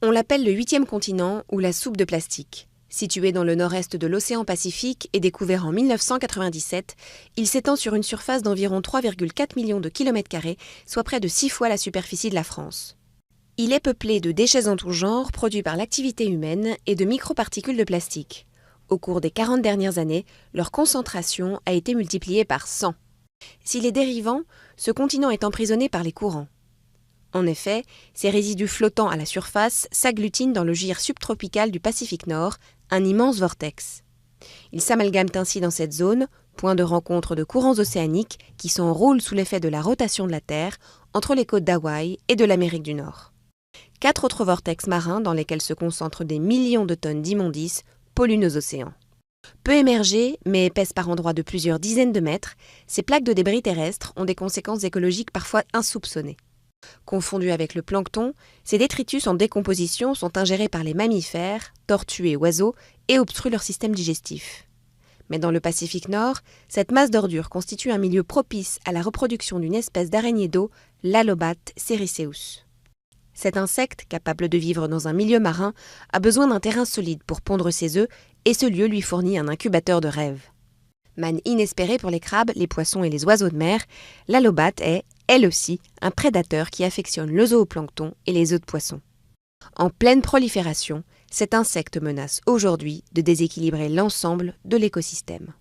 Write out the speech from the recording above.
On l'appelle le 8e continent ou la soupe de plastique. Situé dans le nord-est de l'océan Pacifique et découvert en 1997, il s'étend sur une surface d'environ 3,4 millions de kilomètres carrés, soit près de 6 fois la superficie de la France. Il est peuplé de déchets en tout genre produits par l'activité humaine et de microparticules de plastique. Au cours des 40 dernières années, leur concentration a été multipliée par 100. S'il est dérivant, ce continent est emprisonné par les courants. En effet, ces résidus flottants à la surface s'agglutinent dans le gir subtropical du Pacifique Nord, un immense vortex. Ils s'amalgament ainsi dans cette zone, point de rencontre de courants océaniques qui s'enroulent sous l'effet de la rotation de la Terre entre les côtes d'Hawaï et de l'Amérique du Nord. 4 autres vortex marins dans lesquels se concentrent des millions de tonnes d'immondices polluent nos océans. Peu émergées, mais épaisses par endroits de plusieurs dizaines de mètres, ces plaques de débris terrestres ont des conséquences écologiques parfois insoupçonnées. Confondus avec le plancton, ces détritus en décomposition sont ingérés par les mammifères, tortues et oiseaux et obstruent leur système digestif. Mais dans le Pacifique Nord, cette masse d'ordures constitue un milieu propice à la reproduction d'une espèce d'araignée d'eau, l'Allobate sericeus. Cet insecte, capable de vivre dans un milieu marin, a besoin d'un terrain solide pour pondre ses œufs et ce lieu lui fournit un incubateur de rêve. Manne inespérée pour les crabes, les poissons et les oiseaux de mer, l'Allobate est, elle aussi, un prédateur qui affectionne le zooplancton et les œufs de poisson. En pleine prolifération, cet insecte menace aujourd'hui de déséquilibrer l'ensemble de l'écosystème.